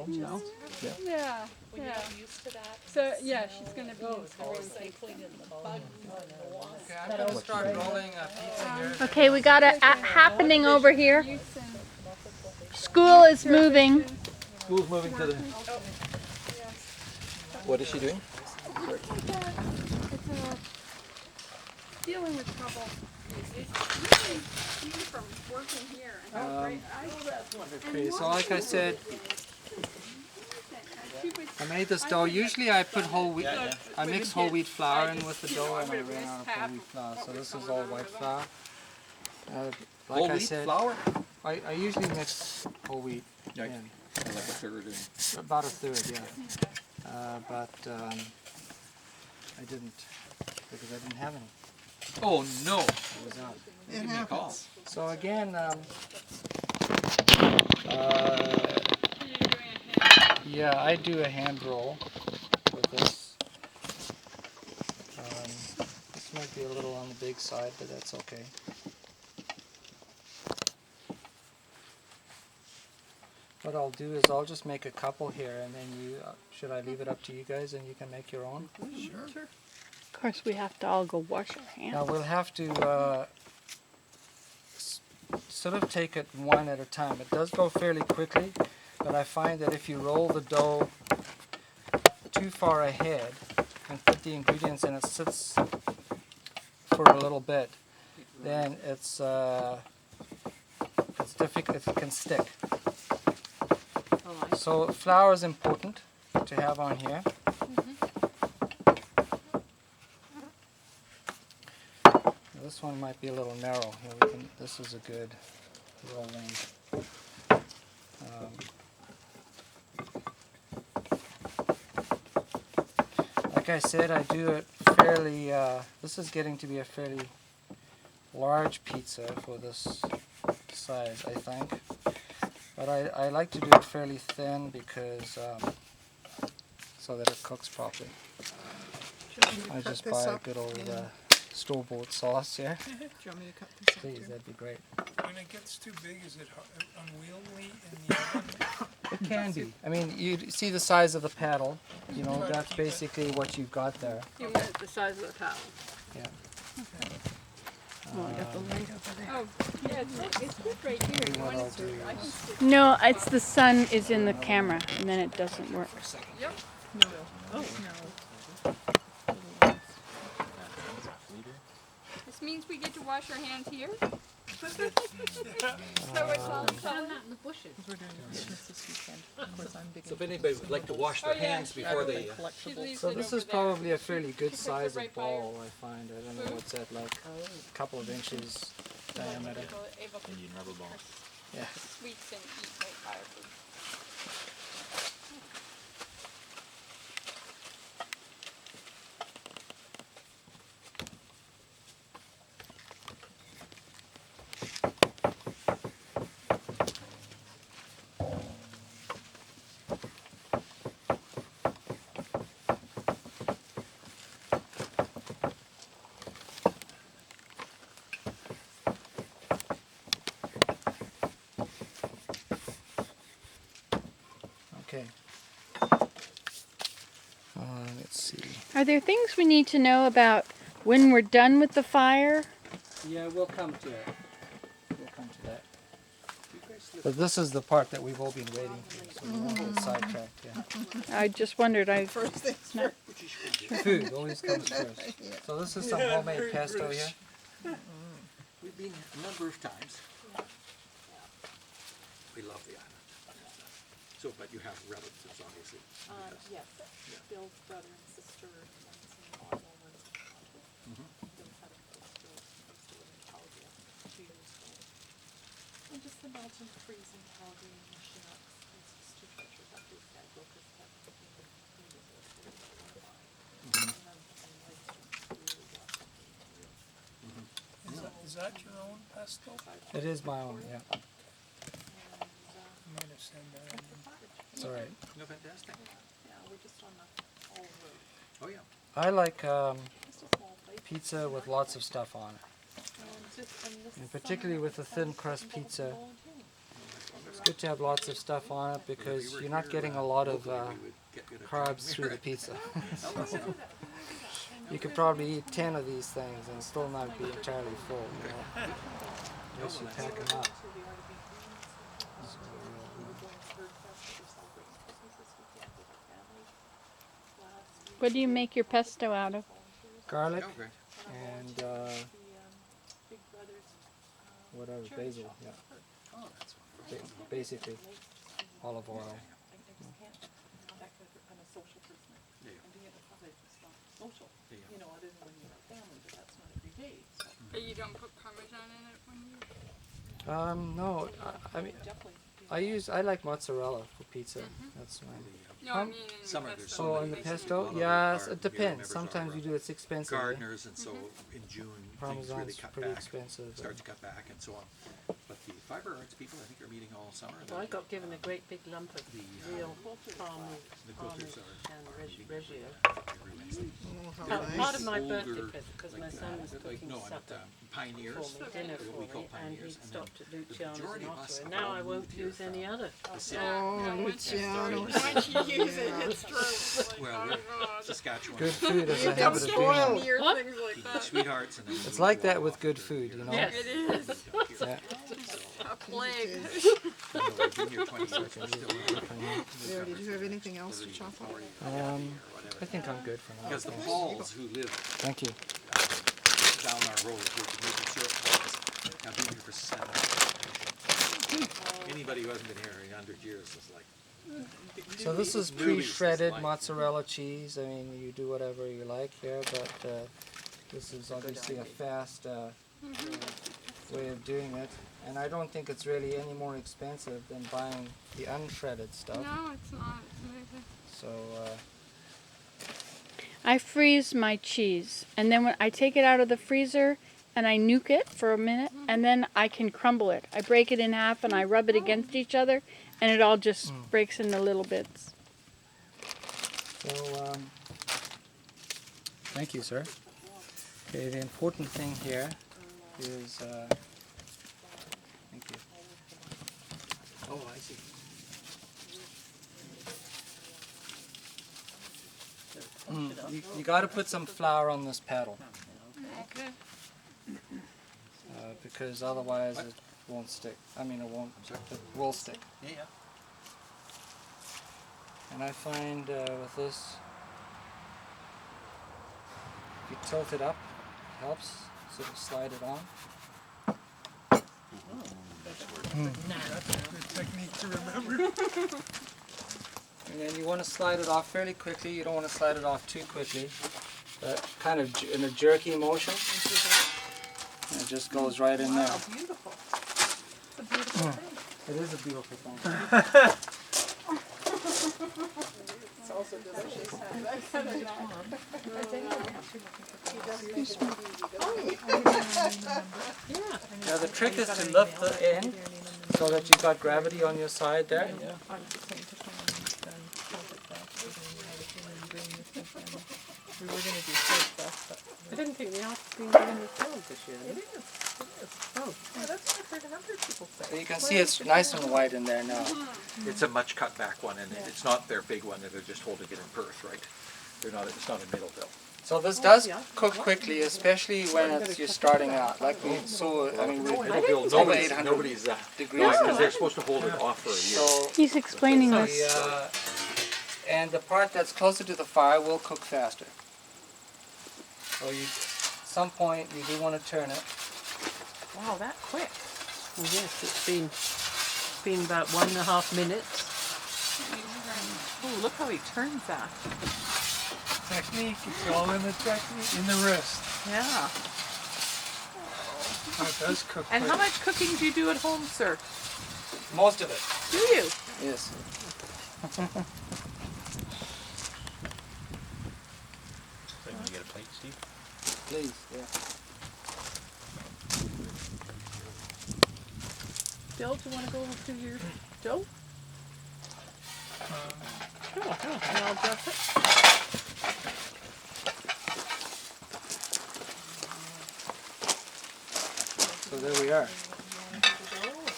home? No. Yeah. When you're used to that. So yeah, she's gonna be in school. Recycling and the bugs and the wasps. Okay, I'm gonna start rolling a pizza here. Okay, we got a happening over here. School is moving. School's moving to the... What is she doing? Dealing with trouble. It's really easy from working here. Okay, so like I said, I made this dough. Usually I put whole wheat, I mix whole wheat flour in with the dough, and I ran out of whole wheat flour. So this is all white flour. Like Whole I wheat said, flour? I usually mix whole wheat Yeah, in. like a third in. About a third, yeah. But I didn't, because I didn't have any. Oh no! It was out. Give me a call. So again, yeah, I do a hand roll with this. This might be a little on the big side, but that's okay. What I'll do is I'll just make a couple here, and then you, should I leave it up to you guys and you can make your own? Sure. Of course, we have to all go wash our hands. Now we'll have to sort of take it one at a time. It does go fairly quickly, but I find that if you roll the dough too far ahead and put the ingredients in, it sits for a little bit, then it's difficult, it can stick. So flour is important to have on here. This one might be a little narrow. Here we can, this is a good rolling. Like I said, I do it fairly, this is getting to be a fairly large pizza for this size, I think. But I like to do it fairly thin because, so that it cooks properly. I just buy a good old store-bought sauce here. Do you want me to cut this up Please, too? that'd be great. When it gets too big, is it unwieldy in the oven? It can be. I mean, you see the size of the paddle. You know, that's basically what you've got there. You meant the size of the towel. Yeah. Oh, I got the light over there. Oh, yeah, it's good right here. You want it to, I can sit. No, it's the sun is in the camera, and then it doesn't work. Yep. Oh, no. This means we get to wash our hands here. So it's all done. We're doing Christmas this weekend. Of course, I'm big So if anybody would like to wash their hands before they... She leaves So it this over is there. probably a fairly good She puts it size right of by her ball, I find. I don't know what's that, like a couple of inches diameter. Able to Indian rubber ball. Yeah. sweets and eat right by her food. Okay. Let's see. Are there things we need to know about when we're done with the fire? Yeah, we'll come to it. We'll come to that. But this is the part that we've all been waiting for, so we won't get sidetracked. Yeah. I just wondered. First things Not- Food always comes first. So this is some homemade pesto here. We've been a number of times. We love the island. So, but you have relatives, obviously. Yes, Bill's brother and sister, one's in Ottawa, one's in Toronto. Bill's had a post to live in Calgary 2 years ago. And just imagine freezing Calgary and the Chinooks. It's just too treacherous up these guys, because that's the thing that he was really fine. And then like really got something real. Is that your own pesto? It is my own, yeah. I might have said that. It's all right. No, fantastic. Yeah, we're just on the whole road. Oh, yeah. I like Just a small plate. pizza with lots of stuff on it. And this And particularly with a thin crust pizza. It's good to have lots of stuff on it because you're not getting a lot of carbs through the pizza. You could probably eat 10 of these things and still not be entirely full. You know? Unless you pack them up. What do you make your pesto out of? Garlic and whatever, basil, yeah. Basically, olive oil. But you don't put Parmesan in it when you... No, I mean, I like mozzarella for pizza. That's my. No, I mean in the Summer, there's pesto. so Oh, in the many pesto? people. Yes, Our it depends. members Sometimes are you do it's expensive. gardeners, and so in June things really Parmesan's cut pretty back, expensive. start to cut back, and so on. But the fiber arts people, I think, are meeting all summer. Well, I got given a great big lump of The, real palm the quilters are and meeting Reggio. every Wednesday. Part of my Older, birthday present, because my like, son was like, cooking no, I supper meant pioneers. for me, dinner what we for call me, and pioneers, he'd and stopped at Luciano's majority in of us Ottawa. have Now all I won't moved here use any from other. the city. Once you use it, it's true. Like, Well, oh we're God. Saskatchewan. Good food is a Don't habit of doing spoil it. me or What? things like The that. sweethearts, and then we It's moved like to that Wawa with good after food, you know? Yes. It is Yeah. a plague. Even though we've been here 20 years, we're still Mayor, did you have anything else to chop up? I think I'm good for now. because the thanks. Pauls who live Thank you. down our road, which maple syrup Pauls, have been here for 7 years. Anybody who hasn't been here in 100 years is like, So this is Movies is pre-shredded like- mozzarella cheese. I mean, you do whatever you like here, but this is obviously a fast way of doing it. And I don't think it's really any more expensive than buying the unshredded stuff. No, it's not. It's amazing. So, I freeze my cheese, and then when I take it out of the freezer and I nuke it for a minute, and then I can crumble it. I break it in half and I rub it against each other, and it all just breaks into little bits. so thank you, sir. Okay, the important thing here is, thank you. oh, I see. You got to put some flour on this paddle Okay. because otherwise it won't stick. I mean, it won't. It will stick. Yeah, yeah. And I find with this, if you tilt it up, it helps. Sort of slide it on. That's a good technique to remember. And then you want to slide it off fairly quickly. You don't want to slide it off too quickly. But kind of in a jerky motion. And it just goes right in there. Beautiful. It's a beautiful thing. It is a beautiful thing. It's also delicious. Now the trick is to lift the end so that you've got gravity on your side there. We were going to do steakfast, but I didn't think the Alps been given the film this year. it is. Oh, yeah, that's what I've heard a number of people say. So you can see it's nice and white in there now. It's a much cut back one, and it's not their big one, they're just holding it in Perth, right? They're not, it's not in Middleville. So this does cook quickly, especially when you're starting out. Like we saw, I mean, we're Middleville, over 800 nobody's, degrees. because they're supposed to hold it off for a year. So He's explaining this. and the part that's closer to the fire will cook faster. So you, at some point, you do want to turn it. Wow, that quick. Oh, yes, it's been about 1.5 minutes. Oh, look how he turns that. Technique, it's all in the technique, in the wrist. Yeah. Oh, it does cook And quick. how much cooking do you do at home, sir? Most of it, Do you? yes. So you want to get a plate, Steve? Please, yeah. Bill, do you want to go to your dough? Sure, and I'll dress it. So there we are.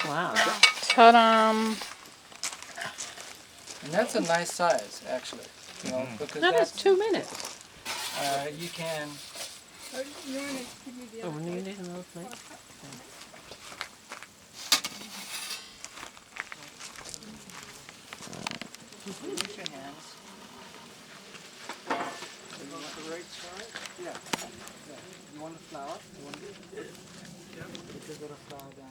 Wow, cut them. And that's a nice size, actually. You know, because That is that's 2 minutes. you can. Oh, you want to give me the Oh, other we plate? need another plate. Use your hands. You want the right size? Yeah. You want the flour? You want a bit of flour down.